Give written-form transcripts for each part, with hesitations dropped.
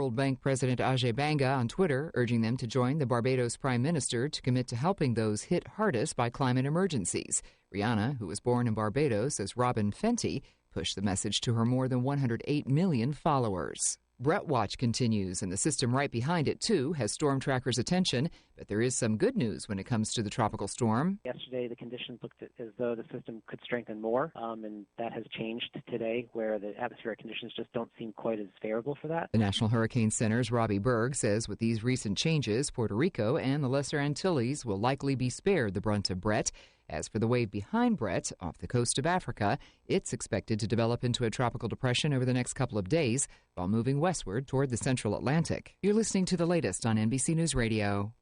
World Bank President Ajay Banga on Twitter, urging them to join the Barbados Prime Minister to commit to helping those hit hardest by climate emergencies. Rihanna, who was born in Barbados as Robin Fenty, pushed the message to her more than 108 million followers. Brett Watch continues, and the system right behind it, too, has Storm Tracker's attention. But there is some good news when it comes to the tropical storm. Yesterday, the conditions looked as though the system could strengthen more, and that has changed today, where the atmospheric conditions just don't seem quite as favorable for that. The National Hurricane Center's Robbie Berg says with these recent changes, Puerto Rico and the Lesser Antilles will likely be spared the brunt of Brett. As for the wave behind Brett, off the coast of Africa, it's expected to develop into a tropical depression over the next couple of days while moving westward toward the central Atlantic. You're listening to the latest on NBC News Radio.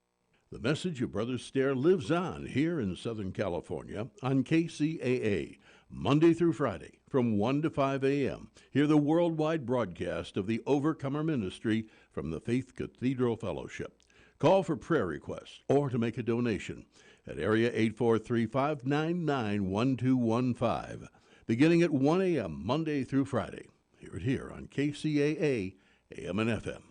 The message of Brother Stair lives on here in Southern California on KCAA, Monday through Friday from 1 to 5 a.m. Hear the worldwide broadcast of the Overcomer Ministry from the Faith Cathedral Fellowship. Call for prayer requests or to make a donation at area 843-599-1215, beginning at 1 a.m. Monday through Friday. Hear it here on KCAA, AM and FM.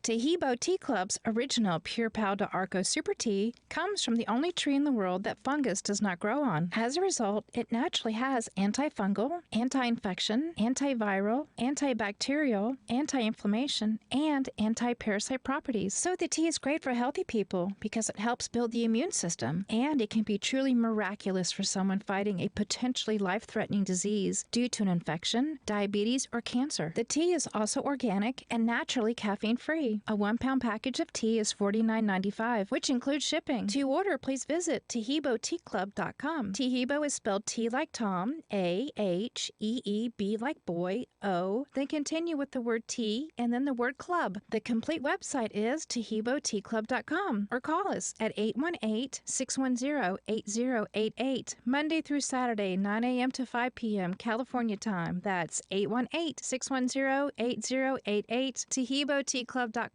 Tahibo Tea Club's original Pure Pau de Arco Super Tea comes from the only tree in the world that fungus does not grow on. As a result, it naturally has antifungal, anti-infection, antiviral, antibacterial, anti-inflammation, and anti-parasite properties. So the tea is great for healthy people because it helps build the immune system, and it can be truly miraculous for someone fighting a potentially life-threatening disease due to an infection, diabetes, or cancer. The tea is also organic and naturally caffeine-free. A 1-pound package of tea is $49.95, which includes shipping. To order, please visit TahiboTeaClub.com. Tahibo is spelled T like Tom, A-H-E-E-B like boy, O, then continue with the word tea and then the word club. The complete website is TahiboTeaClub.com, or call us at 818-610-8088, Monday through Saturday, 9 a.m. to 5 p.m. California time. That's 818-610-8088, TahiboTeaClub.com.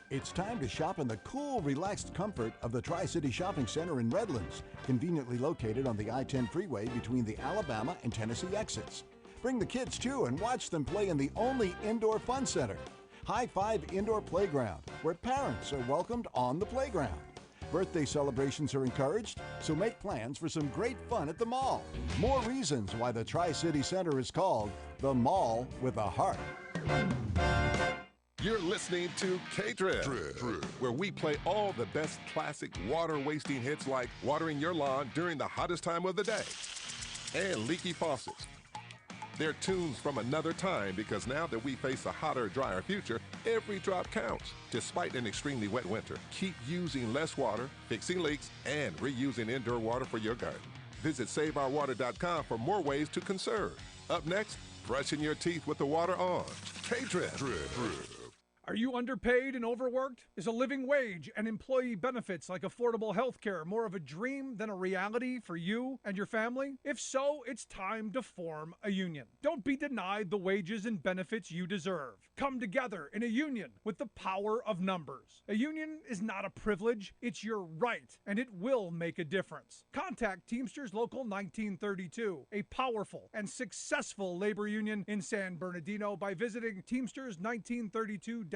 It's time to shop in the cool, relaxed comfort of the Tri-City Shopping Center in Redlands, conveniently located on the I-10 freeway between the Alabama and Tennessee exits. Bring the kids too and watch them play in the only indoor fun center, High Five Indoor Playground, where parents are welcomed on the playground. Birthday celebrations are encouraged, so make plans for some great fun at the mall. More reasons why the Tri-City Center is called the Mall with a Heart. You're listening to K-Trip, where we play all the best classic water-wasting hits like watering your lawn during the hottest time of the day and leaky faucets. They're tunes from another time because now that we face a hotter, drier future, every drop counts. Despite an extremely wet winter, keep using less water, fixing leaks, and reusing indoor water for your garden. Visit SaveOurWater.com for more ways to conserve. Up next, brushing your teeth with the water on. K-Trip. Are you underpaid and overworked? Is a living wage and employee benefits like affordable health care more of a dream than a reality for you and your family? If so, it's time to form a union. Don't be denied the wages and benefits you deserve. Come together in a union with the power of numbers. A union is not a privilege, it's your right, and it will make a difference. Contact Teamsters Local 1932, a powerful and successful labor union in San Bernardino, by visiting Teamsters1932.org/organize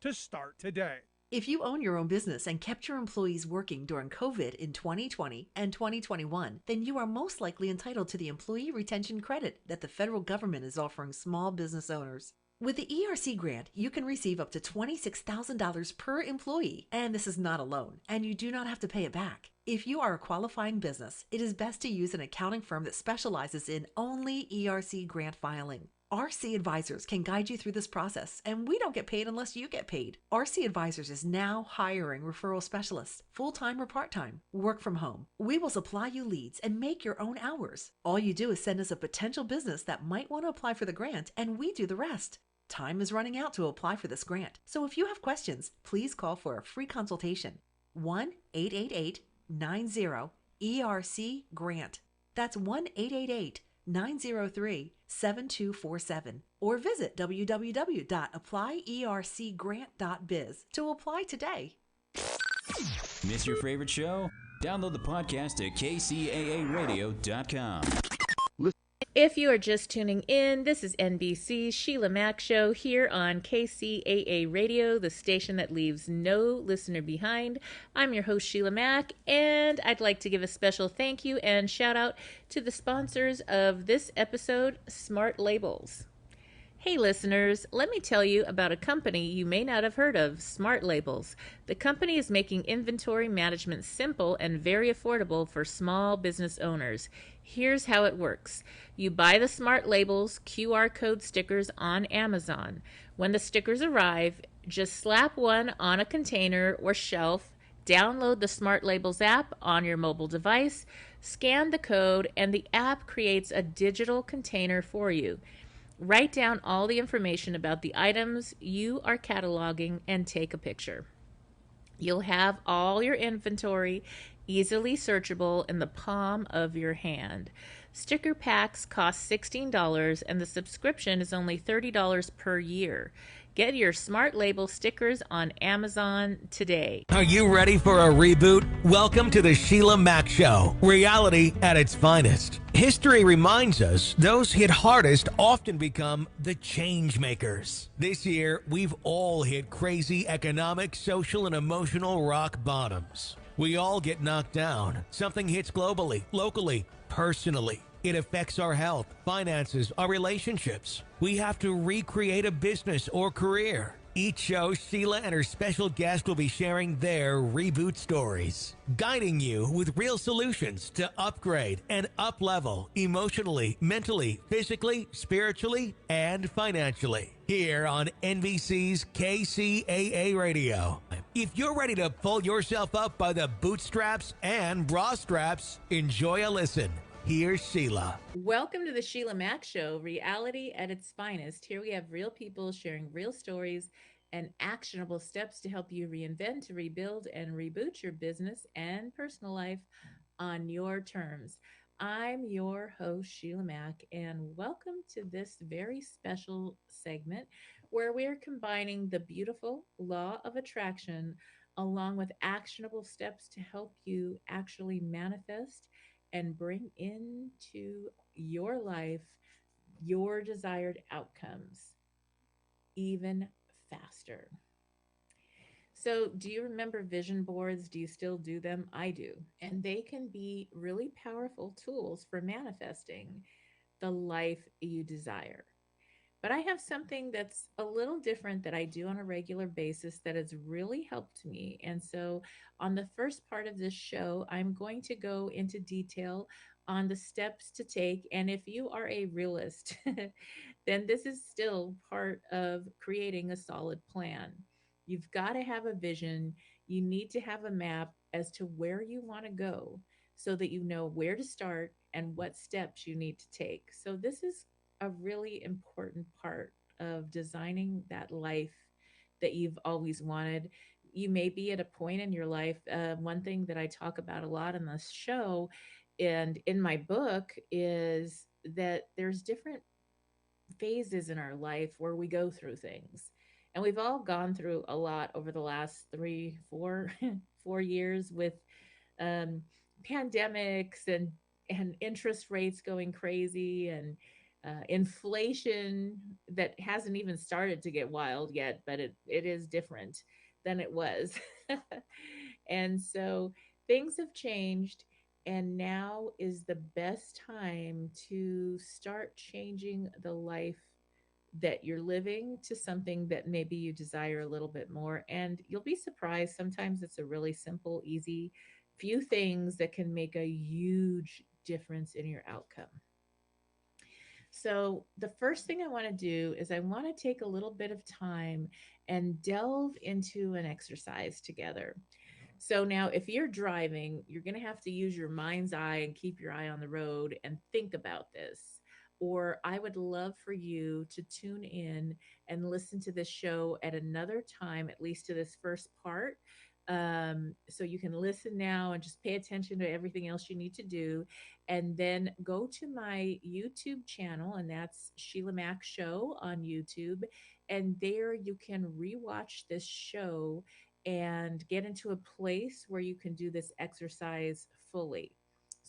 to start today. If you own your own business and kept your employees working during COVID in 2020 and 2021, then you are most likely entitled to the Employee Retention Credit that the federal government is offering small business owners. With the ERC grant, you can receive up to $26,000 per employee, and this is not a loan, and you do not have to pay it back. If you are a qualifying business, it is best to use an accounting firm that specializes in only ERC grant filing. RC Advisors can guide you through this process, and we don't get paid unless you get paid. RC Advisors is now hiring referral specialists, full-time or part-time, work from home. We will supply you leads and make your own hours. All you do is send us a potential business that might want to apply for the grant, and we do the rest. Time is running out to apply for this grant, so if you have questions, please call for a free consultation. 1-888-90-ERC-GRANT. That's 1-888-903-7247, or visit www.applyercgrant.biz to apply today. Miss your favorite show? Download the podcast at kcaaradio.com. If you are just tuning in, this is NBC's Sheila Mack Show here on KCAA Radio, the station that leaves no listener behind. I'm your host, Sheila Mack, and I'd like to give a special thank you and shout out to the sponsors of this episode, Smart Labels. Hey listeners, let me tell you about a company you may not have heard of, Smart Labels. The company is making inventory management simple and very affordable for small business owners. Here's how it works. You buy the Smart Labels QR code stickers on Amazon. When the stickers arrive, just slap one on a container or shelf, download the Smart Labels app on your mobile device, scan the code, and the app creates a digital container for you. Write down all the information about the items you are cataloging and take a picture. You'll have all your inventory easily searchable in the palm of your hand. Sticker packs cost $16 and the subscription is only $30 per year. Get your Smart Label stickers on Amazon today. Are you ready for a reboot? Welcome to the Sheila Mack Show, reality at its finest. History reminds us those hit hardest often become the change makers. This year, we've all hit crazy economic, social, and emotional rock bottoms. We all get knocked down. Something hits globally, locally, personally. It affects our health, finances, our relationships. We have to recreate a business or career. Each show, Sheila and her special guest will be sharing their reboot stories, guiding you with real solutions to upgrade and up-level emotionally, mentally, physically, spiritually, and financially. Here on NBC's KCAA Radio. If you're ready to pull yourself up by the bootstraps and bra straps, enjoy a listen. Here's Sheila. Welcome to the Sheila Mack Show, reality at its finest. Here we have real people sharing real stories and actionable steps to help you reinvent, to rebuild, and reboot your business and personal life on your terms. I'm your host, Sheila Mack, and welcome to this very special segment where we are combining the beautiful law of attraction along with actionable steps to help you actually manifest and bring into your life your desired outcomes even faster. So, do you remember vision boards? Do you still do them? I do. And they can be really powerful tools for manifesting the life you desire. But I have something that's a little different that I do on a regular basis that has really helped me. And so, on the first part of this show, I'm going to go into detail on the steps to take. And if you are a realist, then this is still part of creating a solid plan. You've got to have a vision. You need to have a map as to where you want to go so that you know where to start and what steps you need to take. So, this is a really important part of designing that life that you've always wanted. You may be at a point in your life. One thing that I talk about a lot in this show and in my book is that there's different phases in our life where we go through things. And we've all gone through a lot over the last 3, 4, 4 years with um, pandemics and interest rates going crazy and inflation that hasn't even started to get wild yet, but it is different than it was. And so things have changed, and now is the best time to start changing the life that you're living to something that maybe you desire a little bit more. And you'll be surprised. Sometimes it's a really simple, easy few things that can make a huge difference in your outcome. So, the first thing I want to do is I want to take a little bit of time and delve into an exercise together. So, now if you're driving, you're going to have to use your mind's eye and keep your eye on the road and think about this. Or I would love for you to tune in and listen to this show at another time, at least to this first part. So you can listen now and just pay attention to everything else you need to do. And then go to my YouTube channel, and that's Sheila Mack Show on YouTube. And there you can rewatch this show and get into a place where you can do this exercise fully.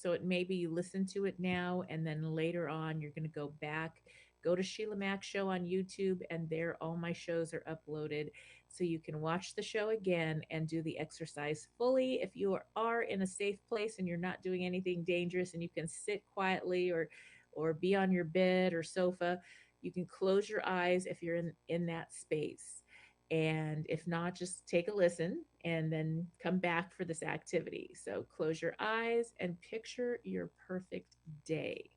So it maybe you listen to it now, and then later on you're going to go back, go to Sheila Mack Show on YouTube, and there all my shows are uploaded. So you can watch the show again and do the exercise fully. If you are in a safe place and you're not doing anything dangerous, and you can sit quietly or be on your bed or sofa, you can close your eyes if you're in that space. And if not, just take a listen and then come back for this activity. So close your eyes and picture your perfect day.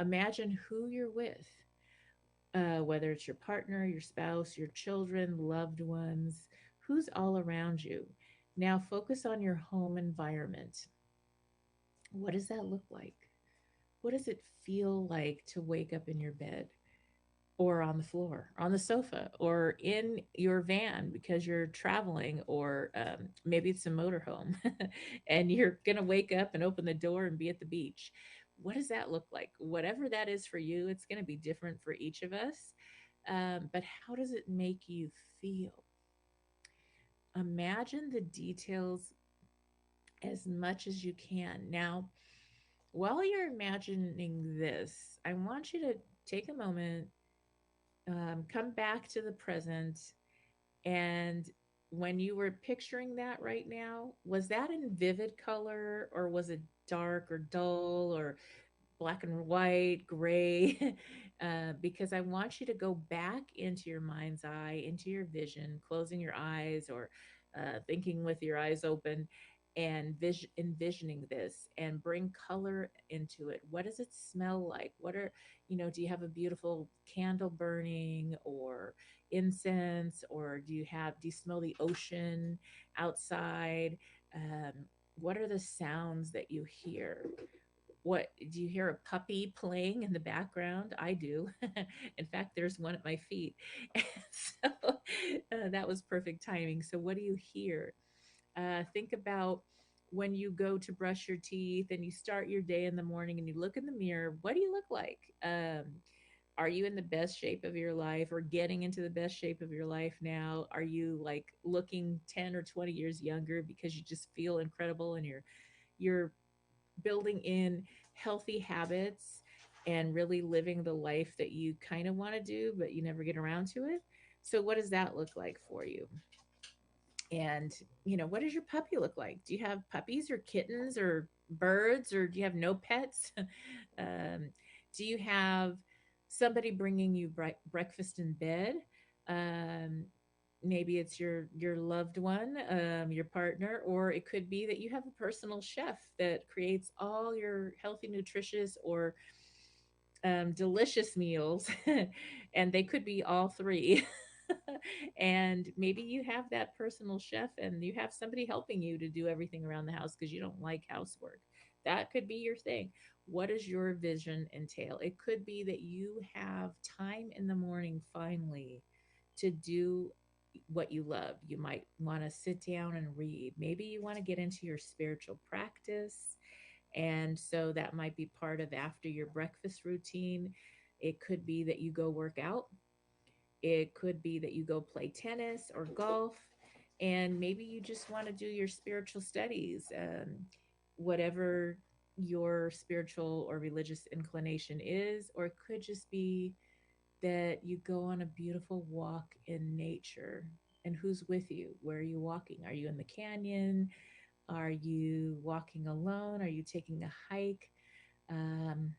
Imagine who you're with, whether it's your partner, your spouse, your children, loved ones, who's all around you. Now focus on your home environment. What does that look like? What does it feel like to wake up in your bed, or on the floor, on the sofa, or in your van because you're traveling, or maybe it's a motorhome and you're going to wake up and open the door and be at the beach? What does that look like? Whatever that is for you, it's going to be different for each of us. But how does it make you feel? Imagine the details as much as you can. Now, while you're imagining this, I want you to take a moment, come back to the present. And when you were picturing that right now, was that in vivid color, or was it dark or dull or black and white, gray? Because I want you to go back into your mind's eye, into your vision, closing your eyes, or thinking with your eyes open, and envisioning this, and bring color into it. What does it smell like? What are, do you have a beautiful candle burning, or incense, or do you smell the ocean outside? Um, what are the sounds that you hear? What do you hear? A puppy playing in the background? I do. In fact, there's one at my feet. So that was perfect timing. So what do you hear? Think about when you go to brush your teeth and you start your day in the morning and you look in the mirror. What do you look like? Are you in the best shape of your life, or getting into the best shape of your life now? Are you like looking 10 or 20 years younger because you just feel incredible, and you're building in healthy habits and really living the life that you kind of want to do, but you never get around to it? So, what does that look like for you? And, what does your puppy look like? Do you have puppies or kittens or birds, or do you have no pets? um, do you have somebody bringing you breakfast in bed? Um, Maybe it's your loved one, your partner, or it could be that you have a personal chef that creates all your healthy, nutritious, or delicious meals, and they could be all three. And maybe you have that personal chef and you have somebody helping you to do everything around the house because you don't like housework. That could be your thing. What does your vision entail? It could be that you have time in the morning finally to do what you love. You might want to sit down and read. Maybe you want to get into your spiritual practice. And so that might be part of after your breakfast routine. It could be that you go work out. It could be that you go play tennis or golf. And maybe you just want to do your spiritual studies, whatever your spiritual or religious inclination is. Or it could just be that you go on a beautiful walk in nature. And who's with you? Where are you walking? Are you in the canyon? Are you walking alone? Are you taking a hike? Um,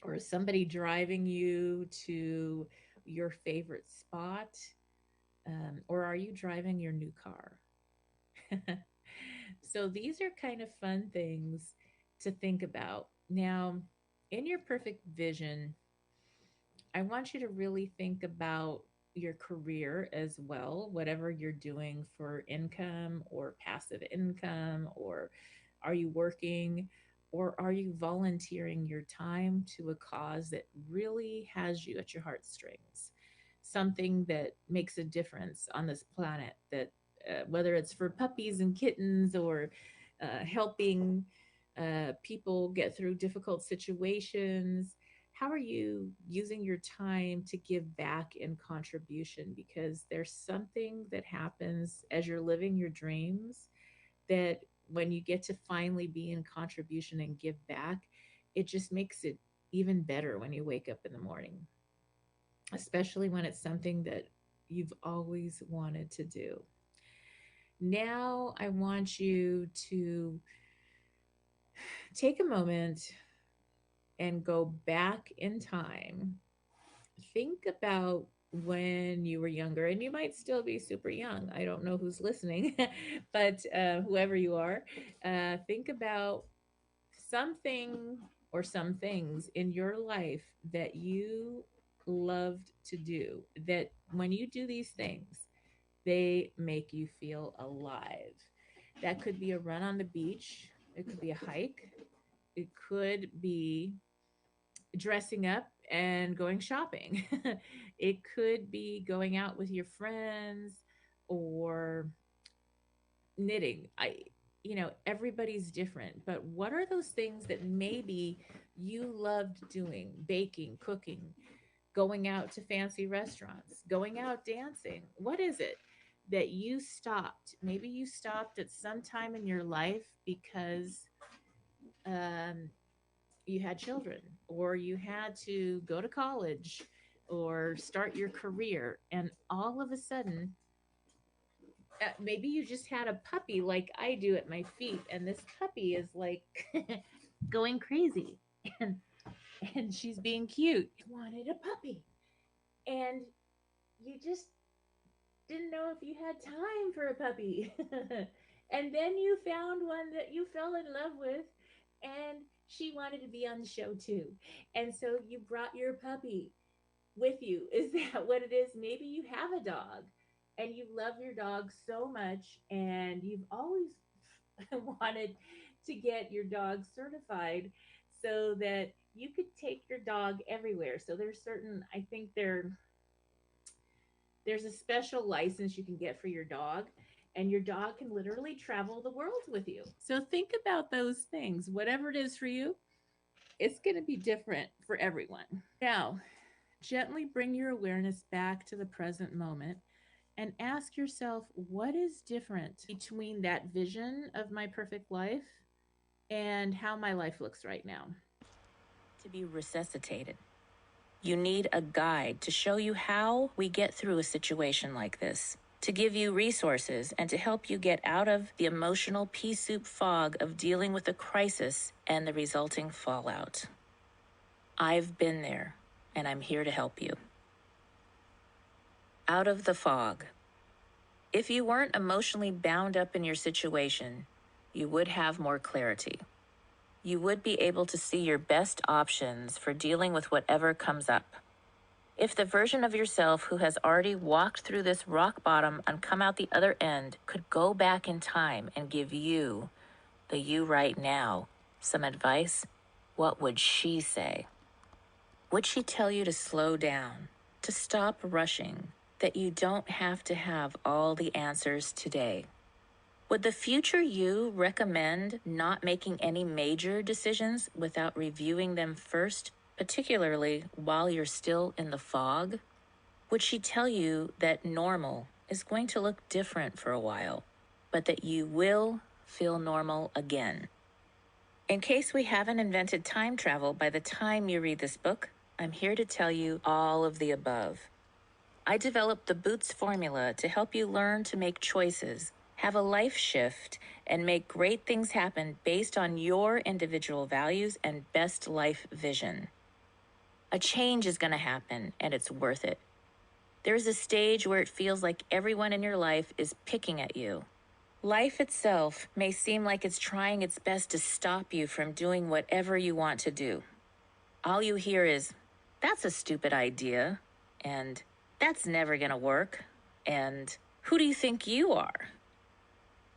or is somebody driving you to your favorite spot? Or are you driving your new car? So these are kind of fun things to think about. Now, in your perfect vision, I want you to really think about your career as well, whatever you're doing for income or passive income, or are you working, or are you volunteering your time to a cause that really has you at your heartstrings? Something that makes a difference on this planet, that whether it's for puppies and kittens, or helping people get through difficult situations. How are you using your time to give back in contribution? Because there's something that happens as you're living your dreams that when you get to finally be in contribution and give back, it just makes it even better when you wake up in the morning, especially when it's something that you've always wanted to do. Now, I want you to take a moment and go back in time. Think about when you were younger, and you might still be super young. I don't know who's listening, but whoever you are, think about something or some things in your life that you loved to do, that when you do these things, they make you feel alive. That could be a run on the beach, it could be a hike, it could be dressing up and going shopping. It could be going out with your friends or knitting. Everybody's different, but what are those things that maybe you loved doing? Baking, cooking, going out to fancy restaurants, going out dancing. What is it that you stopped? Maybe you stopped at some time in your life because um, you had children, or you had to go to college or start your career, and all of a sudden, maybe you just had a puppy like I do at my feet, and this puppy is like going crazy, and she's being cute. You wanted a puppy, and you just didn't know if you had time for a puppy. And then you found one that you fell in love with, and she wanted to be on the show too. And so you brought your puppy with you. Is that what it is? Maybe you have a dog and you love your dog so much, and you've always wanted to get your dog certified so that you could take your dog everywhere. So there's certain, I think there's a special license you can get for your dog, and your dog can literally travel the world with you. So think about those things. Whatever it is for you, it's going to be different for everyone. Now, gently bring your awareness back to the present moment and ask yourself, what is different between that vision of my perfect life and how my life looks right now? To be resuscitated. You need a guide to show you how we get through a situation like this, to give you resources and to help you get out of the emotional pea soup fog of dealing with a crisis and the resulting fallout. I've been there, and I'm here to help you. Out of the fog. If you weren't emotionally bound up in your situation, you would have more clarity. You would be able to see your best options for dealing with whatever comes up. If the version of yourself who has already walked through this rock bottom and come out the other end could go back in time and give you, the you right now, some advice, what would she say? Would she tell you to slow down, to stop rushing, that you don't have to have all the answers today? Would the future you recommend not making any major decisions without reviewing them first, particularly while you're still in the fog? Would she tell you that normal is going to look different for a while, but that you will feel normal again? In case we haven't invented time travel by the time you read this book, I'm here to tell you all of the above. I developed the Boots formula to help you learn to make choices, have a life shift, and make great things happen based on your individual values and best life vision. A change is going to happen, and it's worth it. There's a stage where it feels like everyone in your life is picking at you. Life itself may seem like it's trying its best to stop you from doing whatever you want to do. All you hear is, "That's a stupid idea," and "That's never going to work," and "Who do you think you are?"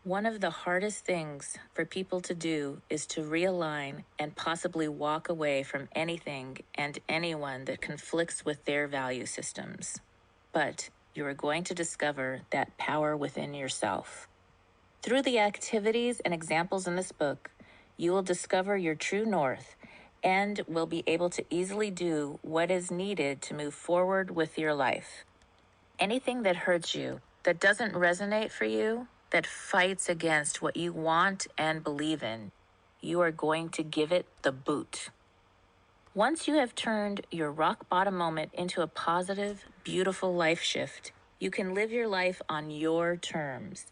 One of the hardest things for people to do is to realign and possibly walk away from anything and anyone that conflicts with their value systems. But you are going to discover that power within yourself. Through the activities and examples in this book, you will discover your true north and will be able to easily do what is needed to move forward with your life. Anything that hurts you, that doesn't resonate for you, that fights against what you want and believe in, you are going to give it the boot. Once you have turned your rock bottom moment into a positive, beautiful life shift, you can live your life on your terms.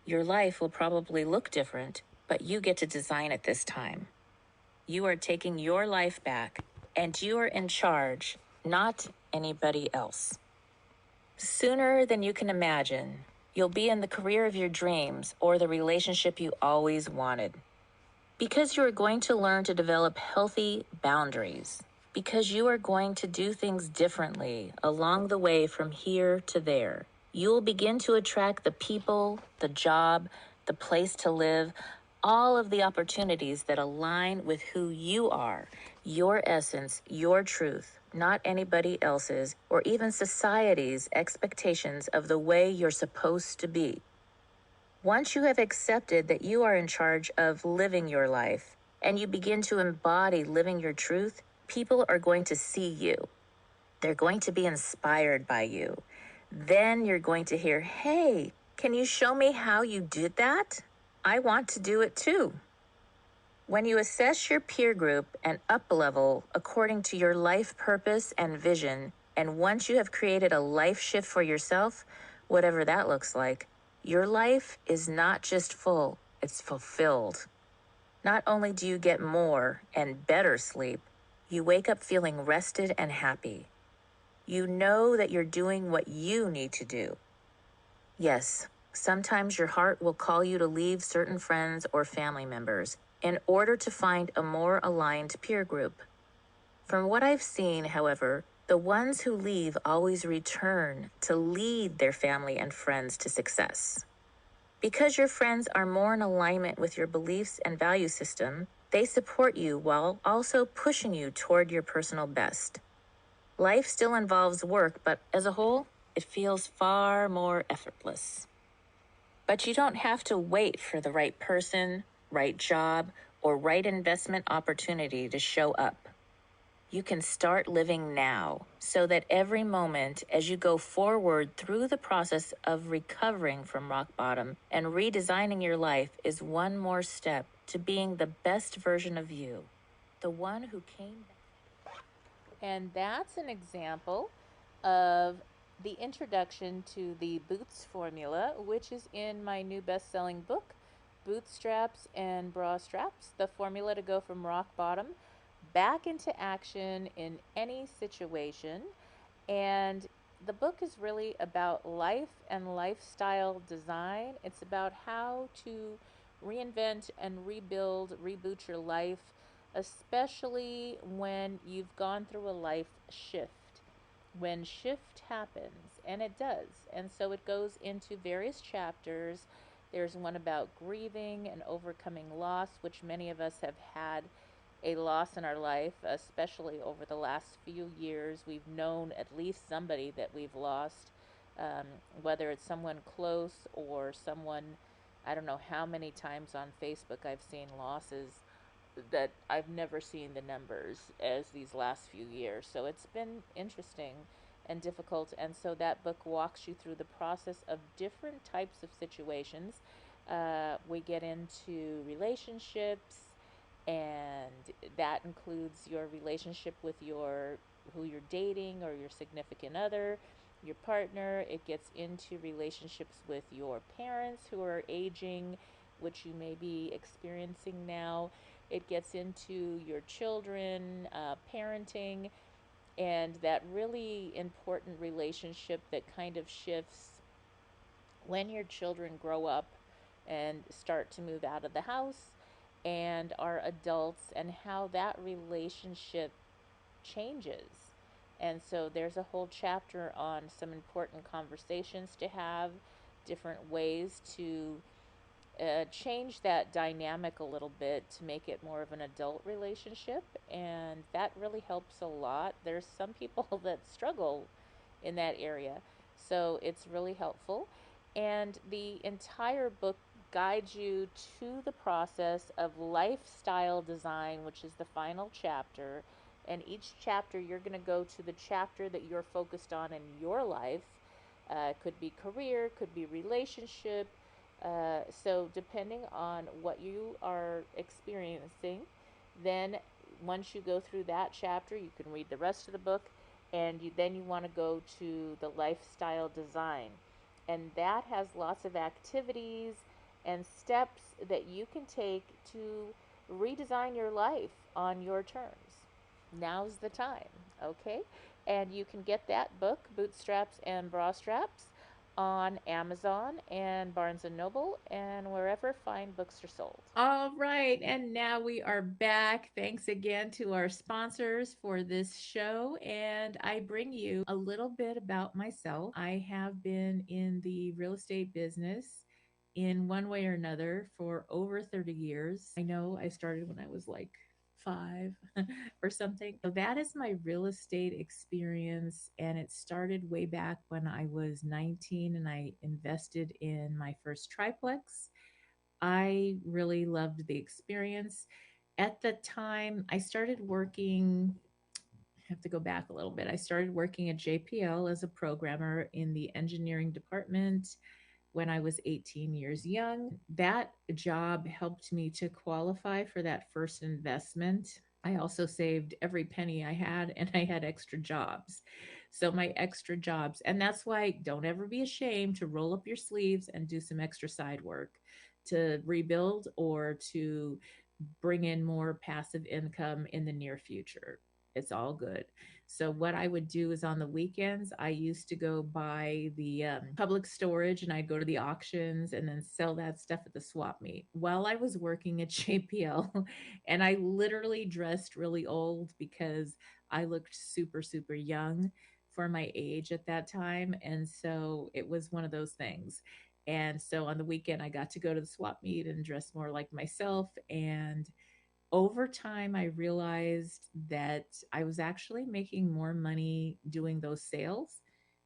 Your life will probably look different, but you get to design it this time. You are taking your life back, and you are in charge, not anybody else. Sooner than you can imagine, you'll be in the career of your dreams or the relationship you always wanted. Because you are going to learn to develop healthy boundaries. Because you are going to do things differently along the way from here to there. You will begin to attract the people, the job, the place to live, all of the opportunities that align with who you are, your essence, your truth, not anybody else's or even society's expectations of the way you're supposed to be. Once you have accepted that you are in charge of living your life and you begin to embody living your truth, people are going to see you. They're going to be inspired by you. Then you're going to hear, "Hey, can you show me how you did that? I want to do it too." When you assess your peer group and up-level according to your life purpose and vision, and once you have created a life shift for yourself, whatever that looks like, your life is not just full, it's fulfilled. Not only do you get more and better sleep, you wake up feeling rested and happy. You know that you're doing what you need to do. Yes, sometimes your heart will call you to leave certain friends or family members in order to find a more aligned peer group. From what I've seen, however, the ones who leave always return to lead their family and friends to success. Because your friends are more in alignment with your beliefs and value system, they support you while also pushing you toward your personal best. Life still involves work, but as a whole, it feels far more effortless. But you don't have to wait for the right person, right job, or right investment opportunity to show up. You can start living now so that every moment as you go forward through the process of recovering from rock bottom and redesigning your life is one more step to being the best version of you, the one who came back. And that's an example of the introduction to the Boots formula, which is in my new best-selling book, Bootstraps and Bra Straps, the formula to go from rock bottom back into action in any situation. And the book is really about life and lifestyle design. It's about how to reinvent and reboot your life, especially when you've gone through a life shift. When shift happens, and it does, and so it goes into various chapters. There's one about grieving and overcoming loss, which many of us have had a loss in our life, especially over the last few years. We've known at least somebody that we've lost, whether it's someone close or someone, I don't know how many times on Facebook I've seen losses that I've never seen the numbers as these last few years. So it's been interesting and difficult. And so that book walks you through the process of different types of situations. We get into relationships, and that includes your relationship with who you're dating or your significant other, your partner. It gets into relationships with your parents who are aging, which you may be experiencing now. It gets into your children, parenting, and that really important relationship that kind of shifts when your children grow up and start to move out of the house and are adults, and how that relationship changes. And so there's a whole chapter on some important conversations to have, different ways to change that dynamic a little bit to make it more of an adult relationship. And that really helps a lot. There's some people that struggle in that area. So it's really helpful. And the entire book guides you to the process of lifestyle design, which is the final chapter. And each chapter, you're going to go to the chapter that you're focused on in your life. It could be career, could be relationship, So, depending on what you are experiencing, then once you go through that chapter, you can read the rest of the book, and then you want to go to the lifestyle design. And that has lots of activities and steps that you can take to redesign your life on your terms. Now's the time, okay? And you can get that book, Bootstraps and Bra Straps, on Amazon and Barnes and Noble and wherever fine books are sold. All right, and now we are back. Thanks again to our sponsors for this show. And I bring you a little bit about myself. I have been in the real estate business in one way or another for over 30 years. I know I started when I was like 5 or something. So that is my real estate experience. And it started way back when I was 19 and I invested in my first triplex. I really loved the experience. At the time, I started working. I have to go back a little bit. I started working at JPL as a programmer in the engineering department when I was 18 years young. That job helped me to qualify for that first investment. I also saved every penny I had and I had extra jobs. So, my extra jobs, and that's why don't ever be ashamed to roll up your sleeves and do some extra side work to rebuild or to bring in more passive income in the near future. It's all good. So what I would do is on the weekends, I used to go buy the public storage and I'd go to the auctions and then sell that stuff at the swap meet while I was working at JPL. And I literally dressed really old because I looked super, super young for my age at that time. And so it was one of those things. And so on the weekend, I got to go to the swap meet and dress more like myself. And over time, I realized that I was actually making more money doing those sales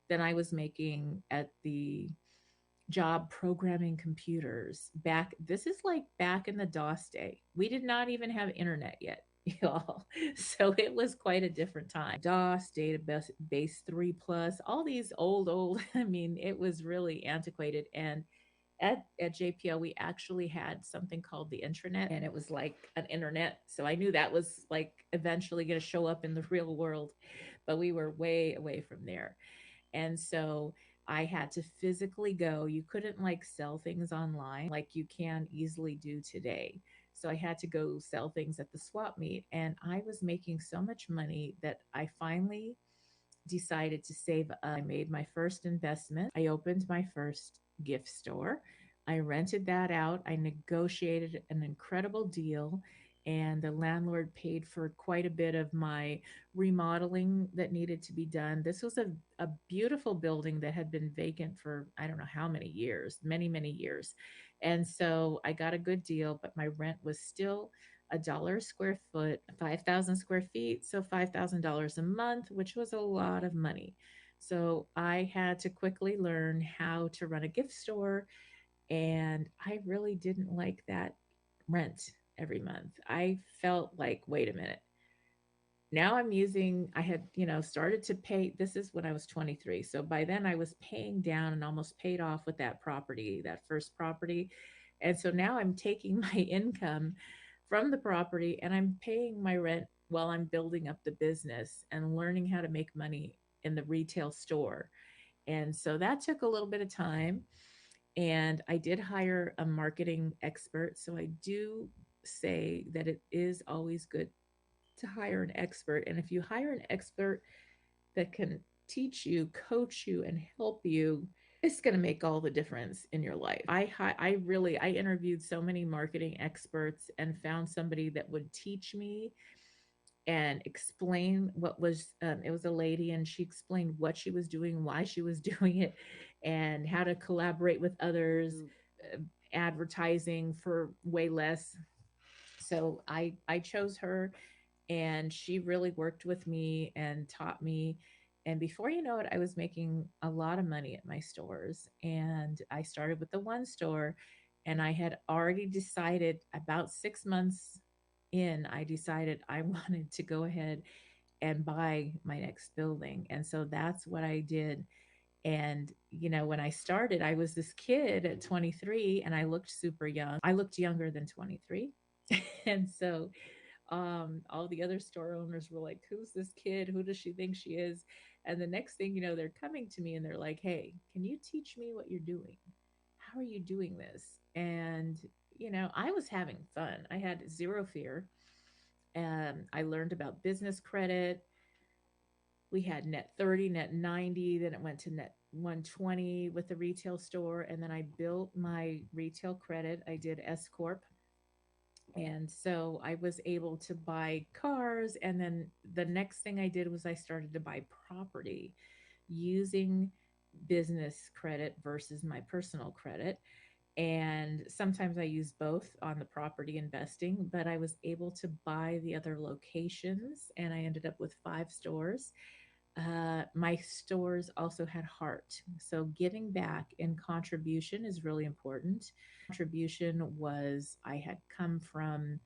than I was making at the job programming computers. This is like back in the DOS day. We did not even have internet yet, y'all. So it was quite a different time. DOS, database base 3 plus, all these old, I mean, it was really antiquated. And at JPL, we actually had something called the intranet, and it was like an internet. So I knew that was like eventually going to show up in the real world, but we were way away from there. And so I had to physically go. You couldn't like sell things online like you can easily do today. So I had to go sell things at the swap meet. And I was making so much money that I finally decided to save. I made my first investment. I opened my first gift store. I rented that out. I negotiated an incredible deal, and the landlord paid for quite a bit of my remodeling that needed to be done. This was a beautiful building that had been vacant for I don't know how many years, many, many years. And so I got a good deal, but my rent was still $1 a square foot, 5,000 square feet, so $5,000 a month, which was a lot of money. So I had to quickly learn how to run a gift store, and I really didn't like that rent every month. I felt like, wait a minute. Now I had, started to pay. This is when I was 23. So by then I was paying down and almost paid off with that property, that first property. And so now I'm taking my income from the property and I'm paying my rent while I'm building up the business and learning how to make money in the retail store. And so that took a little bit of time. And I did hire a marketing expert. So I do say that it is always good to hire an expert. And if you hire an expert that can teach you, coach you, and help you, it's going to make all the difference in your life. I interviewed so many marketing experts and found somebody that would teach me and explain what was it was a lady and she explained what she was doing, why she was doing it, and how to collaborate with others, uh, advertising for way less. So I chose her, and she really worked with me and taught me. And before you know it, I was making a lot of money at my stores. And I started with the one store, and I had already decided about 6 months in, I decided I wanted to go ahead and buy my next building. And so that's what I did. And, when I started, I was this kid at 23 and I looked super young. I looked younger than 23. And so all the other store owners were like, "Who's this kid? Who does she think she is?" And the next thing you know, they're coming to me and they're like, "Hey, can you teach me what you're doing? How are you doing this?" And, I was having fun. I had zero fear. I learned about business credit. We had net 30, net 90, then it went to net 120 with the retail store. And then I built my retail credit. I did S Corp. And so I was able to buy cars. And then the next thing I did was I started to buy property using business credit versus my personal credit. And sometimes I use both on the property investing, but I was able to buy the other locations and I ended up with 5 stores. My stores also had heart. So giving back in contribution is really important. Contribution was I had come from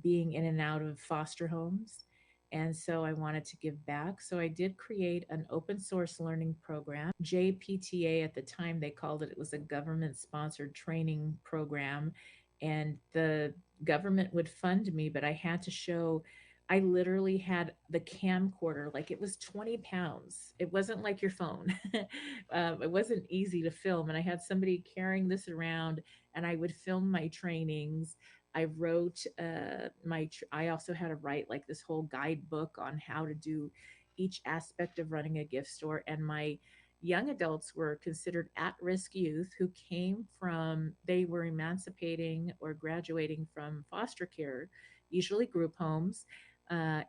being in and out of foster homes. And so I wanted to give back. So I did create an open source learning program. JPTA at the time, they called it, it was a government sponsored training program. And the government would fund me, but I had to show. I literally had the camcorder, like it was 20 pounds. It wasn't like your phone. It wasn't easy to film. And I had somebody carrying this around, and I would film my trainings. I wrote I also had to write like this whole guidebook on how to do each aspect of running a gift store. And my young adults were considered at risk youth who came from, they were emancipating or graduating from foster care, usually group homes.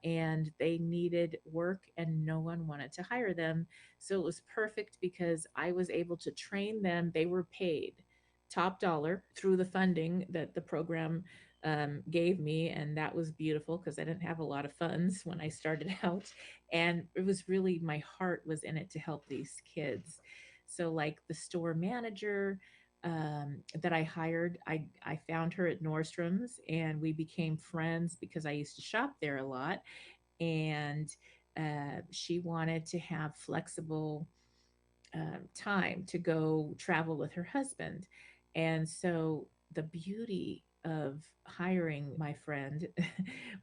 And they needed work and no one wanted to hire them. So it was perfect because I was able to train them. They were paid top dollar through the funding that the program gave me. And that was beautiful because I didn't have a lot of funds when I started out. And it was really, my heart was in it to help these kids. So, like the store manager that I hired, I found her at Nordstrom's and we became friends because I used to shop there a lot. And she wanted to have flexible time to go travel with her husband. And so the beauty of hiring my friend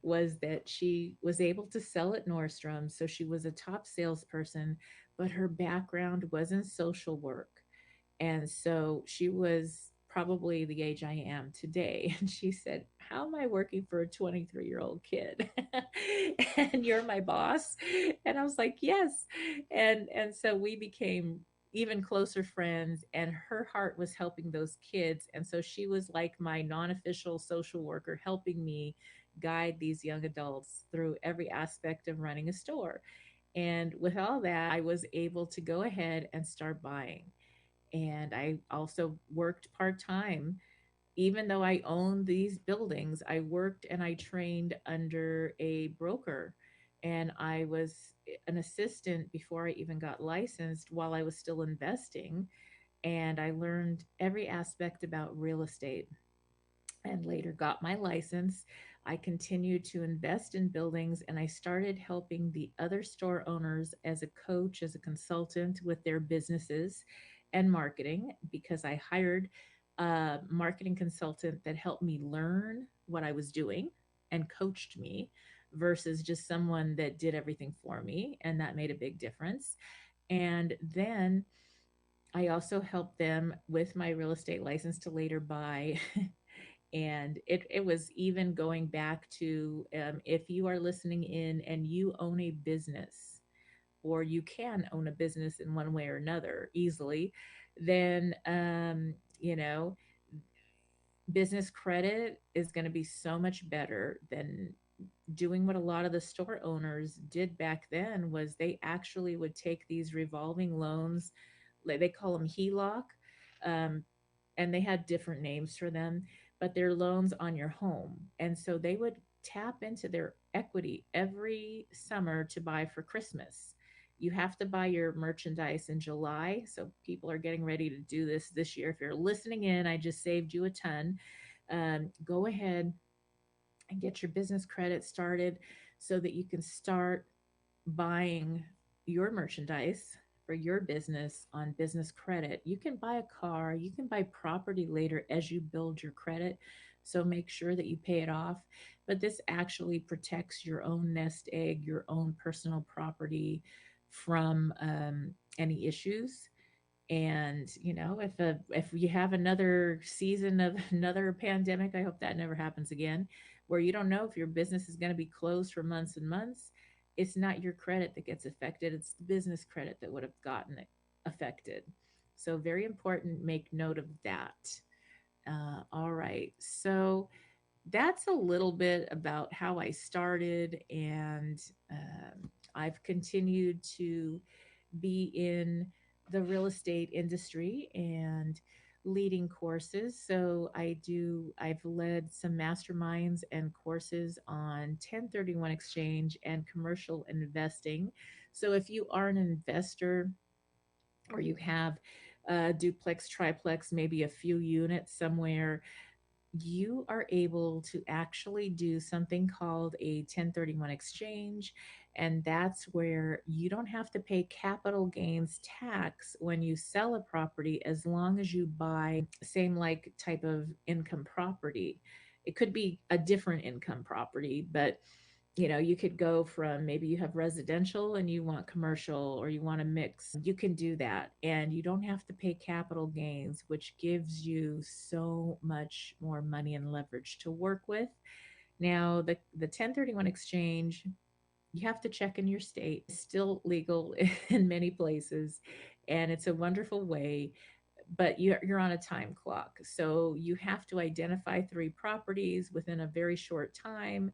was that she was able to sell at Nordstrom. So she was a top salesperson, but her background was in social work. And so she was probably the age I am today. And she said, "How am I working for a 23-year-old kid? And you're my boss?" And I was like, "Yes." And so we became even closer friends, and her heart was helping those kids. And so she was like my non-official social worker, helping me guide these young adults through every aspect of running a store. And with all that, I was able to go ahead and start buying. And I also worked part time. Even though I owned these buildings, I worked and I trained under a broker. And I was an assistant before I even got licensed while I was still investing. And I learned every aspect about real estate and later got my license. I continued to invest in buildings and I started helping the other store owners as a coach, as a consultant with their businesses and marketing because I hired a marketing consultant that helped me learn what I was doing and coached me versus just someone that did everything for me. And that made a big difference. And then I also helped them with my real estate license to later buy. And it was even going back to if you are listening in and you own a business or you can own a business in one way or another easily, then, business credit is going to be so much better than doing what a lot of the store owners did back then was they actually would take these revolving loans, like they call them HELOC, um, and they had different names for them, but they're loans on your home. And so they would tap into their equity every summer to buy for Christmas. You have to buy your merchandise in July. So people are getting ready to do this year. If you're listening in, I just saved you a ton. Go ahead and get your business credit started so that you can start buying your merchandise for your business on business credit. You can buy a car, you can buy property later as you build your credit. So make sure that you pay it off. But this actually protects your own nest egg, your own personal property from any issues. And if you have another season of another pandemic, I hope that never happens again, where you don't know if your business is going to be closed for months and months. It's not your credit that gets affected, it's the business credit that would have gotten it affected. So very important, make note of that. All right, so that's a little bit about how I started, and I've continued to be in the real estate industry and leading courses. So I've led some masterminds and courses on 1031 exchange and commercial investing. So if you are an investor or you have a duplex, triplex, maybe a few units somewhere, you are able to actually do something called a 1031 exchange. And that's where you don't have to pay capital gains tax when you sell a property as long as you buy same like type of income property. It could be a different income property, but you could go from maybe you have residential and you want commercial or you want to mix. You can do that and you don't have to pay capital gains, which gives you so much more money and leverage to work with. Now, the 1031 exchange, you have to check in your state. It's still legal in many places, and it's a wonderful way, but you're on a time clock. So you have to identify 3 properties within a very short time,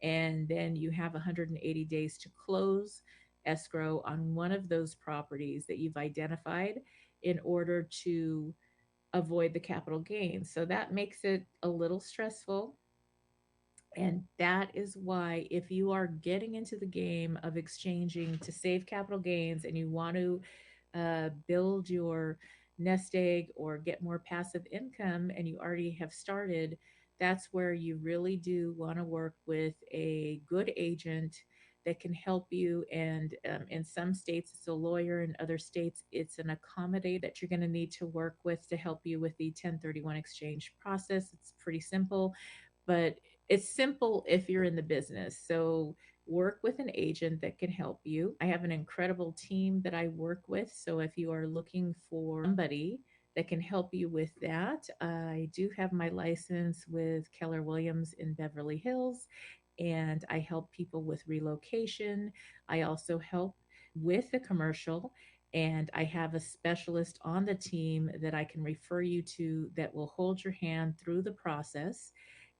and then you have 180 days to close escrow on one of those properties that you've identified in order to avoid the capital gain. So that makes it a little stressful. And that is why, if you are getting into the game of exchanging to save capital gains and you want to build your nest egg or get more passive income and you already have started, that's where you really do want to work with a good agent that can help you. And in some states, it's a lawyer. In other states, it's an accommodator that you're going to need to work with to help you with the 1031 exchange process. It's pretty simple, but it's simple if you're in the business. So work with an agent that can help you. I have an incredible team that I work with. So if you are looking for somebody that can help you with that, I do have my license with Keller Williams in Beverly Hills, and I help people with relocation. I also help with the commercial, and I have a specialist on the team that I can refer you to that will hold your hand through the process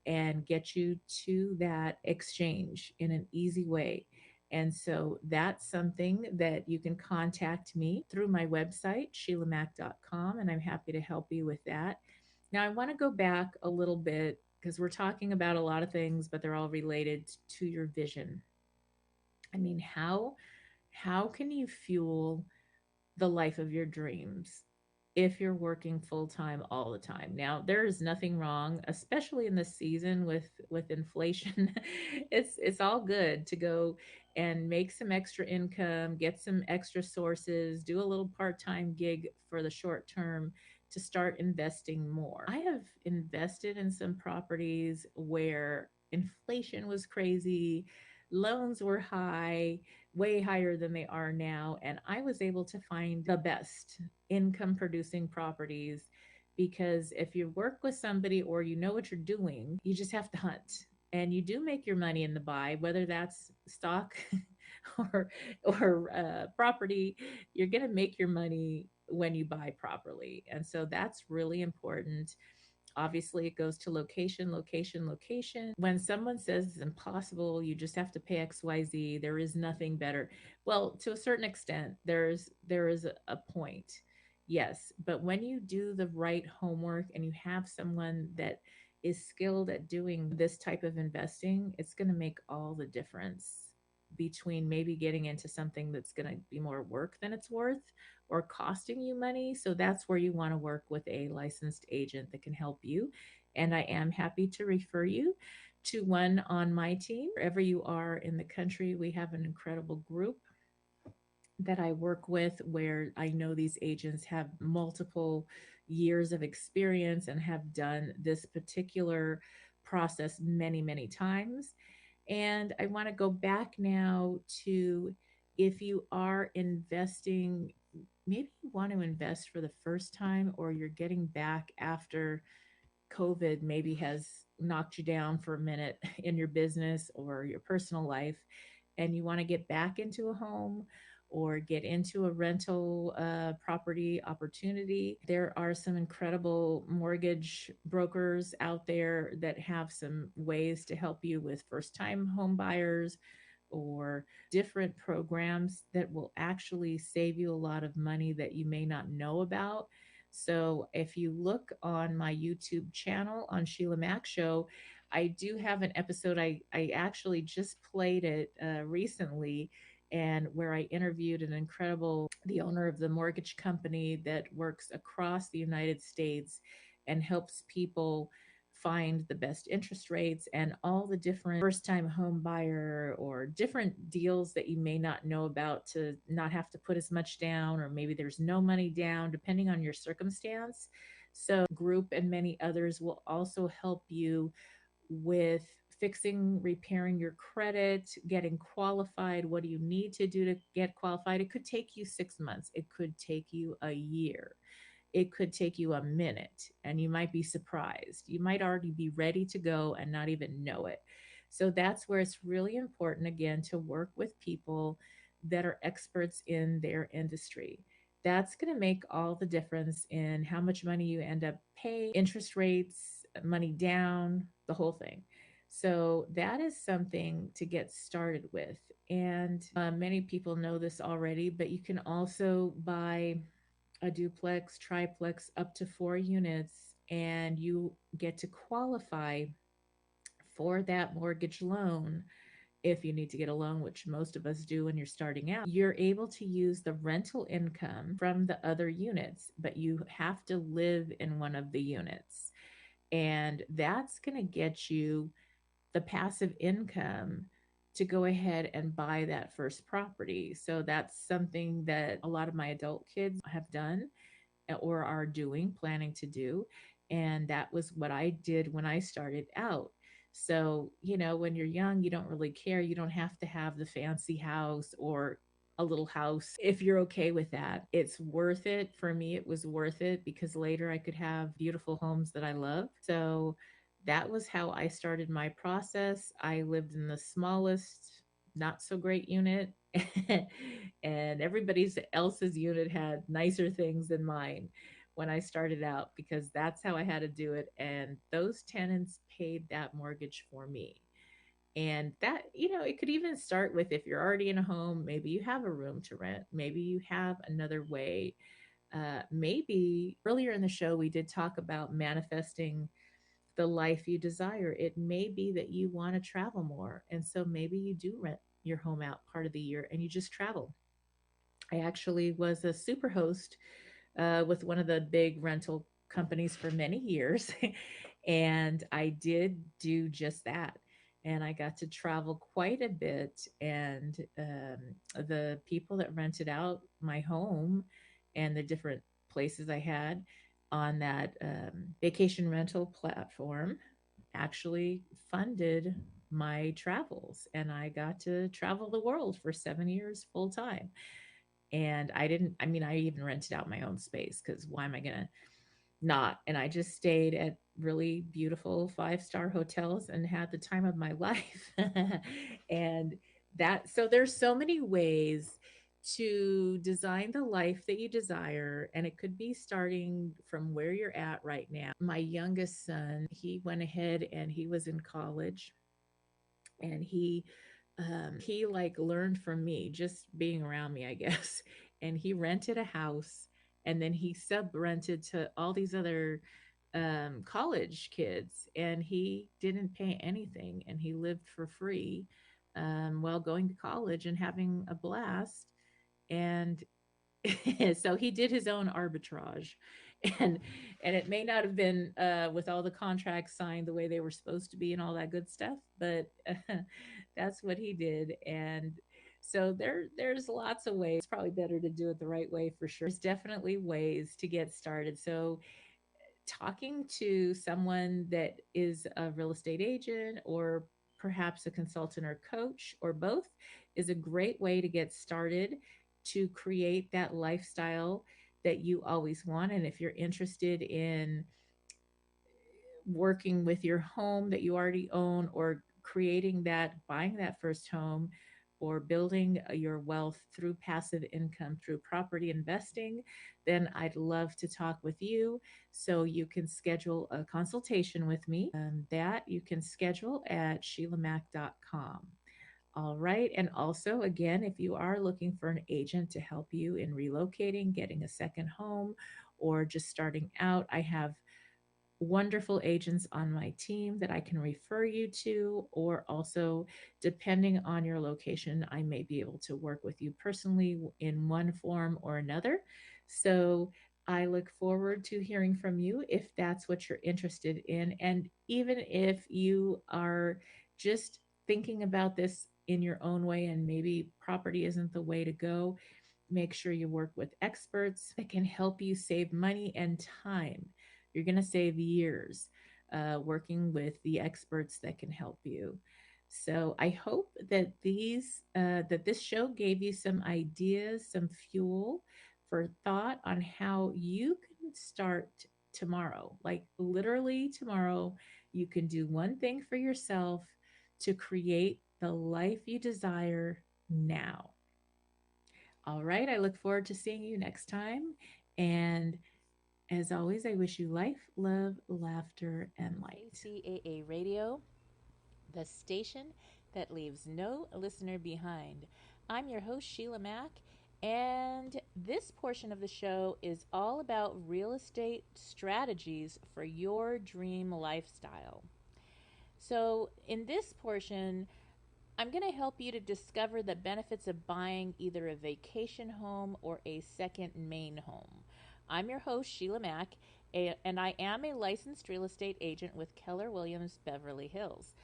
and get you to that exchange in an easy way. And so that's something that you can contact me through my website, SheilaMac.com, and I'm happy to help you with that. Now, I want to go back a little bit because we're talking about a lot of things, but they're all related to your vision. I mean, how can you fuel the life of your dreams if you're working full time all the time? Now, there is nothing wrong, especially in this season with inflation. It's all good to go and make some extra income, get some extra sources, do a little part-time gig for the short term to start investing more. I have invested in some properties where inflation was crazy, loans were high, way higher than they are now. And I was able to find the best income producing properties because if you work with somebody or you know what you're doing, you just have to hunt. And you do make your money in the buy, whether that's stock or property. You're going to make your money when you buy properly, and so that's really important. Obviously, it goes to location, location, location. When someone says it's impossible, you just have to pay XYZ, there is nothing better. Well, to a certain extent, there is a point. Yes, but when you do the right homework and you have someone that is skilled at doing this type of investing, it's going to make all the difference between maybe getting into something that's going to be more work than it's worth or costing you money. So that's where you want to work with a licensed agent that can help you. And I am happy to refer you to one on my team. Wherever you are in the country, we have an incredible group that I work with where I know these agents have multiple years of experience and have done this particular process many, many times. And I want to go back now to, if you are investing, maybe you want to invest for the first time, or you're getting back after COVID maybe has knocked you down for a minute in your business or your personal life, and you want to get back into a home or get into a rental property opportunity. There are some incredible mortgage brokers out there that have some ways to help you with first time home buyers or different programs that will actually save you a lot of money that you may not know about. So if you look on my YouTube channel on Sheila Mack Show, I do have an episode. I actually just played it recently, and where I interviewed an incredible, the owner of the mortgage company that works across the United States and helps people find the best interest rates and all the different first time home buyer or different deals that you may not know about, to not have to put as much down, or maybe there's no money down depending on your circumstance. So group and many others will also help you with fixing, repairing your credit, getting qualified. What do you need to do to get qualified? It could take you 6 months, it could take you a year, it could take you a minute, and you might be surprised. You might already be ready to go and not even know it. So that's where it's really important, again, to work with people that are experts in their industry. That's going to make all the difference in how much money you end up paying, interest rates, money down, the whole thing. So that is something to get started with. And many people know this already, but you can also buy a duplex, triplex, up to 4 units, and you get to qualify for that mortgage loan. If you need to get a loan, which most of us do when you're starting out, you're able to use the rental income from the other units, but you have to live in one of the units. And that's going to get you the passive income to go ahead and buy that first property. So that's something that a lot of my adult kids have done or are doing, planning to do. And that was what I did when I started out. So, when you're young, you don't really care. You don't have to have the fancy house or a little house. If you're okay with that, it's worth it. For me, it was worth it because later I could have beautiful homes that I love. So that was how I started my process. I lived in the smallest, not so great unit. And everybody's else's unit had nicer things than mine when I started out, because that's how I had to do it. And those tenants paid that mortgage for me. And that, it could even start with, if you're already in a home, maybe you have a room to rent, maybe you have another way. Maybe earlier in the show, we did talk about manifesting the life you desire. It may be that you want to travel more. And so maybe you do rent your home out part of the year and you just travel. I actually was a super host with one of the big rental companies for many years. And I did do just that. And I got to travel quite a bit. And the people that rented out my home and the different places I had on that vacation rental platform actually funded my travels. And I got to travel the world for 7 years full time. And I even rented out my own space, because why am I going to not? And I just stayed at really beautiful 5-star hotels and had the time of my life. And so there's so many ways to design the life that you desire. And it could be starting from where you're at right now. My youngest son, he went ahead and he was in college, and he like learned from me just being around me, I guess. And he rented a house, and then he sub rented to all these other college kids, and he didn't pay anything, and he lived for free while going to college and having a blast. And so he did his own arbitrage. and and it may not have been with all the contracts signed the way they were supposed to be and all that good stuff, but that's what he did. And So there's lots of ways. It's probably better to do it the right way for sure. There's definitely ways to get started. So talking to someone that is a real estate agent or perhaps a consultant or coach or both is a great way to get started to create that lifestyle that you always want. And if you're interested in working with your home that you already own or creating that, buying that first home or building your wealth through passive income through property investing, then I'd love to talk with you. So you can schedule a consultation with me. That you can schedule at sheilamac.com. All right. And also, again, if you are looking for an agent to help you in relocating, getting a second home, or just starting out, I have wonderful agents on my team that I can refer you to, or also, depending on your location, I may be able to work with you personally in one form or another. So I look forward to hearing from you if that's what you're interested in. And even if you are just thinking about this in your own way and maybe property isn't the way to go, make sure you work with experts that can help you save money and time. You're going to save years working with the experts that can help you. So I hope that this show gave you some ideas, some fuel for thought on how you can start tomorrow. Like literally tomorrow, you can do one thing for yourself to create the life you desire now. All right. I look forward to seeing you next time. And as always, I wish you life, love, laughter, and light. KCAA Radio, the station that leaves no listener behind. I'm your host, Sheila Mack, and this portion of the show is all about real estate strategies for your dream lifestyle. So, in this portion, I'm going to help you to discover the benefits of buying either a vacation home or a second main home. I'm your host, Sheila Mack, and I am a licensed real estate agent with Keller Williams Beverly Hills.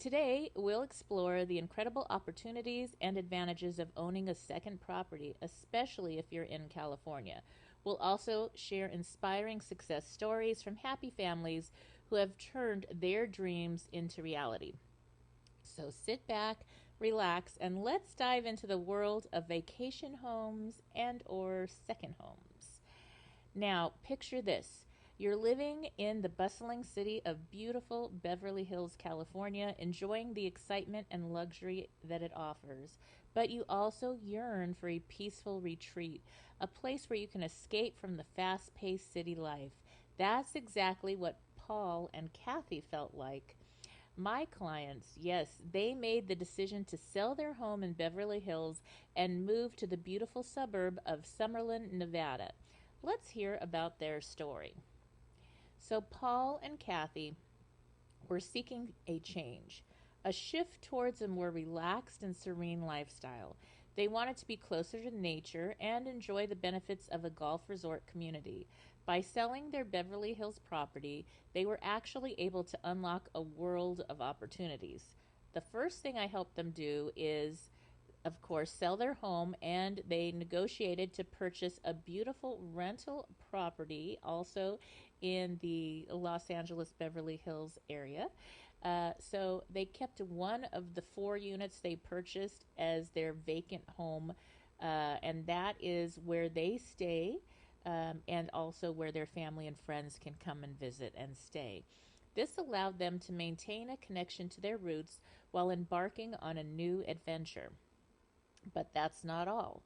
Today, we'll explore the incredible opportunities and advantages of owning a second property, especially if you're in California. We'll also share inspiring success stories from happy families who have turned their dreams into reality. So sit back, relax, and let's dive into the world of vacation homes and or second homes. Now, picture this. You're living in the bustling city of beautiful Beverly Hills, California, enjoying the excitement and luxury that it offers. But you also yearn for a peaceful retreat, a place where you can escape from the fast paced city life. That's exactly what Paul and Kathy felt like. My clients, yes, they made the decision to sell their home in Beverly Hills and move to the beautiful suburb of Summerlin, Nevada. Let's hear about their story. So, Paul and Kathy were seeking a change, a shift towards a more relaxed and serene lifestyle. They wanted to be closer to nature and enjoy the benefits of a golf resort community. By selling their Beverly Hills property, they were actually able to unlock a world of opportunities. The first thing I helped them do is, of course, sell their home, and they negotiated to purchase a beautiful rental property also in the Los Angeles Beverly Hills area. So they kept one of the 4 units they purchased as their vacant home, and that is where they stay, and also where their family and friends can come and visit and stay. This allowed them to maintain a connection to their roots while embarking on a new adventure. But that's not all.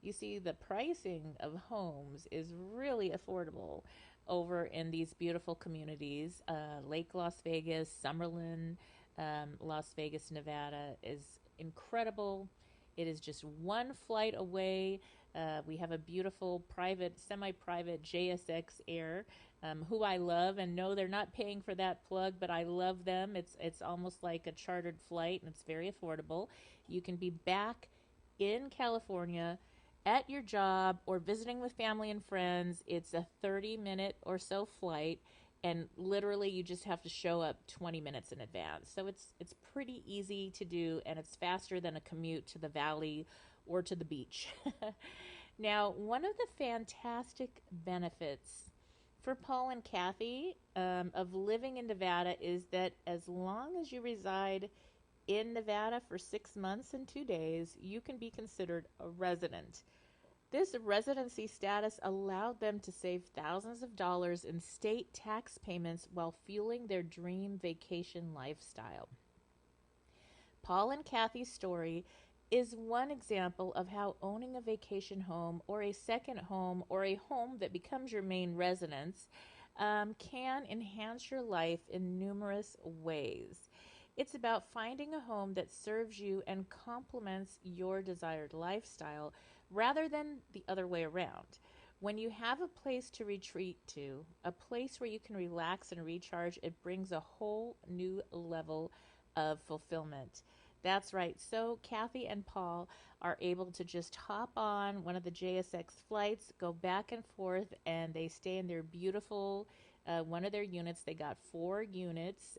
You see, the pricing of homes is really affordable over in these beautiful communities. Lake Las Vegas, Summerlin, Las Vegas, Nevada is incredible. It is just one flight away. We have a beautiful private, semi-private JSX Air, who I love, and no, they're not paying for that plug, but I love them. It's almost like a chartered flight, and it's very affordable. You can be back in California at your job or visiting with family and friends. It's a 30-minute or so flight, and literally you just have to show up 20 minutes in advance. So it's pretty easy to do, and it's faster than a commute to the valley or to the beach. Now, one of the fantastic benefits for Paul and Kathy of living in Nevada is that as long as you reside in Nevada for 6 months and 2 days, you can be considered a resident. This residency status allowed them to save thousands of dollars in state tax payments while fueling their dream vacation lifestyle. Paul and Kathy's story is one example of how owning a vacation home or a second home or a home that becomes your main residence can enhance your life in numerous ways. It's about finding a home that serves you and complements your desired lifestyle rather than the other way around. When you have a place to retreat to, a place where you can relax and recharge, it brings a whole new level of fulfillment. That's right. So Kathy and Paul are able to just hop on one of the JSX flights, go back and forth, and they stay in their beautiful one of their units. They got 4 units,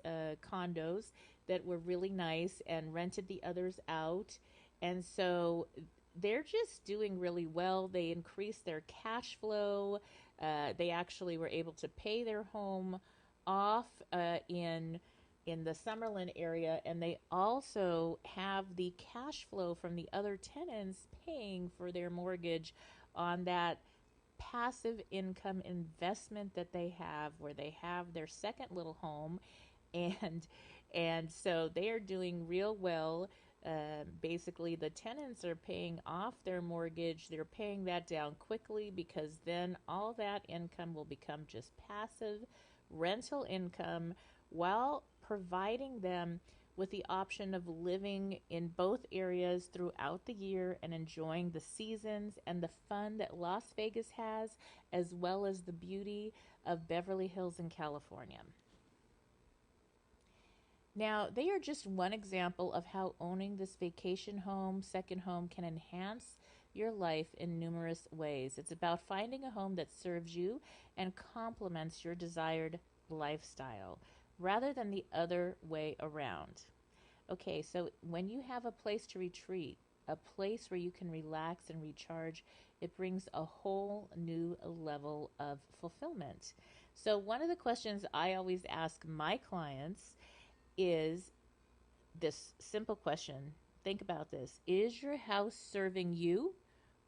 condos that were really nice, and rented the others out. And so they're just doing really well. They increased their cash flow. They actually were able to pay their home off in the Summerlin area, and they also have the cash flow from the other tenants paying for their mortgage on that passive income investment that they have, where they have their second little home. And so they are doing real well. Basically, the tenants are paying off their mortgage. They're paying that down quickly, because then all that income will become just passive rental income, while providing them with the option of living in both areas throughout the year and enjoying the seasons and the fun that Las Vegas has, as well as the beauty of Beverly Hills in California. Now, they are just one example of how owning this vacation home, second home, can enhance your life in numerous ways. It's about finding a home that serves you and complements your desired lifestyle, rather than the other way around. Okay, so when you have a place to retreat, a place where you can relax and recharge, it brings a whole new level of fulfillment. So one of the questions I always ask my clients is this simple question. Think about this. Is your house serving you,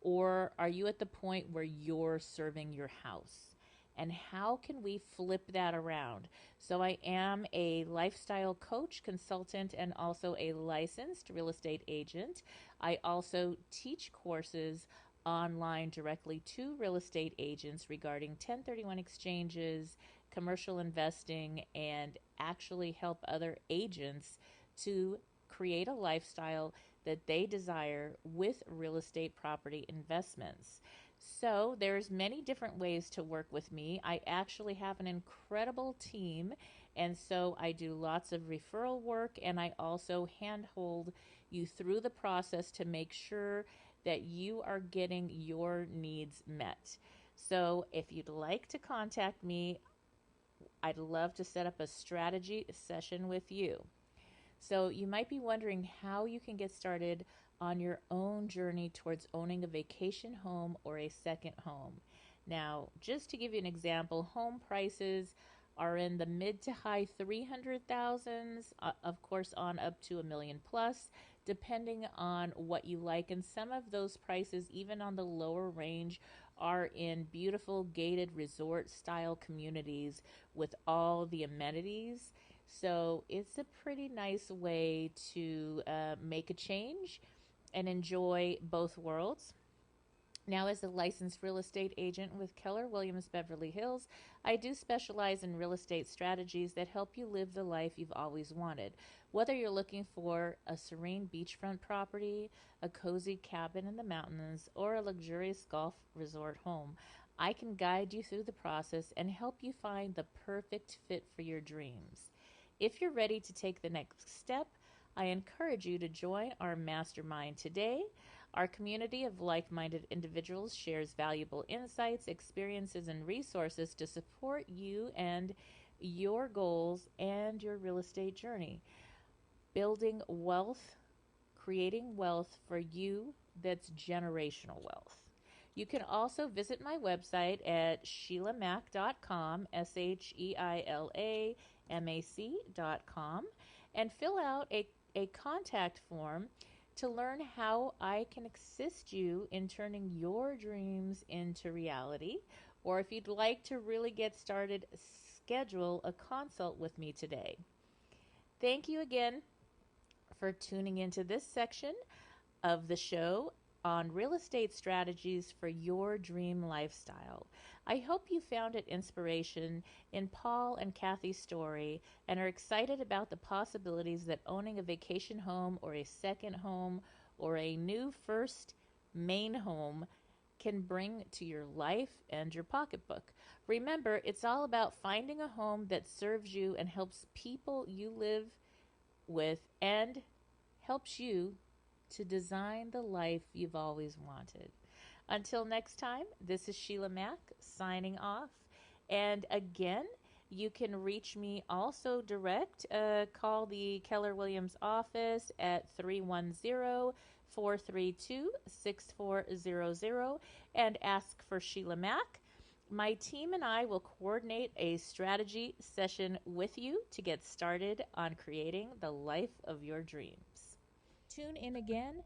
or are you at the point where you're serving your house? And how can we flip that around? So I am a lifestyle coach, consultant, and also a licensed real estate agent. I also teach courses online directly to real estate agents regarding 1031 exchanges, commercial investing, and actually help other agents to create a lifestyle that they desire with real estate property investments. So there's many different ways to work with me. I actually have an incredible team, and so I do lots of referral work, and I also handhold you through the process to make sure that you are getting your needs met. So if you'd like to contact me, I'd love to set up a strategy session with you. So you might be wondering how you can get started on your own journey towards owning a vacation home or a second home. Now, just to give you an example, home prices are in the mid to high 300,000s, of course on up to $1 million plus, depending on what you like. And some of those prices, even on the lower range, are in beautiful gated resort style communities with all the amenities. So it's a pretty nice way to make a change and enjoy both worlds. Now, as a licensed real estate agent with Keller Williams Beverly Hills, I do specialize in real estate strategies that help you live the life you've always wanted. Whether you're looking for a serene beachfront property, a cozy cabin in the mountains, or a luxurious golf resort home, I can guide you through the process and help you find the perfect fit for your dreams. If you're ready to take the next step, I encourage you to join our mastermind today. Our community of like-minded individuals shares valuable insights, experiences, and resources to support you and your goals and your real estate journey. Building wealth, creating wealth for you that's generational wealth. You can also visit my website at sheilamac.com, SHEILAMAC.com, and fill out a contact form to learn how I can assist you in turning your dreams into reality. Or if you'd like to really get started, schedule a consult with me today. Thank you again for tuning into this section of the show on real estate strategies for your dream lifestyle. I hope you found it inspiration in Paul and Kathy's story and are excited about the possibilities that owning a vacation home or a second home or a new first main home can bring to your life and your pocketbook. Remember, it's all about finding a home that serves you and helps people you live with and helps you to design the life you've always wanted. Until next time, this is Sheila Mack signing off. And again, you can reach me also direct. Call the Keller Williams office at 310-432-6400 and ask for Sheila Mack. My team and I will coordinate a strategy session with you to get started on creating the life of your dreams. Tune in again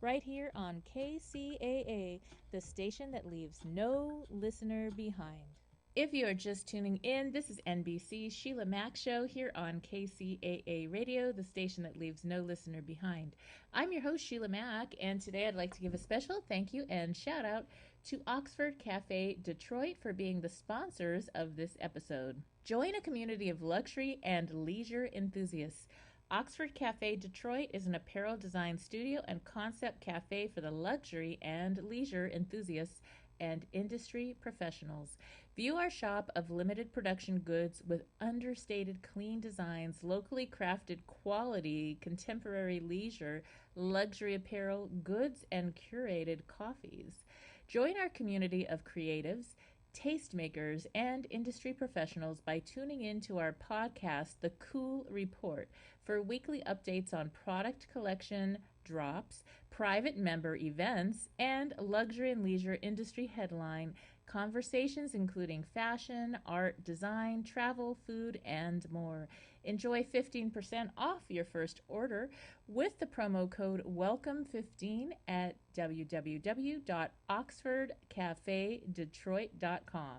right here on KCAA, the station that leaves no listener behind. If you are just tuning in, this is NBC's Sheila Mack Show here on KCAA Radio, the station that leaves no listener behind. I'm your host, Sheila Mack, and today I'd like to give a special thank you and shout out to Oxford Cafe Detroit for being the sponsors of this episode. Join a community of luxury and leisure enthusiasts. Oxford Cafe Detroit is an apparel design studio and concept cafe for the luxury and leisure enthusiasts and industry professionals. View our shop of limited production goods with understated clean designs, locally crafted quality, contemporary leisure, luxury apparel, goods, and curated coffees. Join our community of creatives, tastemakers, and industry professionals by tuning in to our podcast, The Cool Report, for weekly updates on product collection, drops, private member events, and luxury and leisure industry headline conversations including fashion, art, design, travel, food, and more. Enjoy 15% off your first order with the promo code WELCOME15 at www.oxfordcafedetroit.com.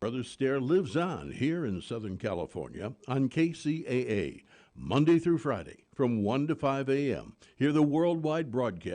Brother Stair lives on here in Southern California on KCAA, Monday through Friday from 1 to 5 a.m. Hear the worldwide broadcast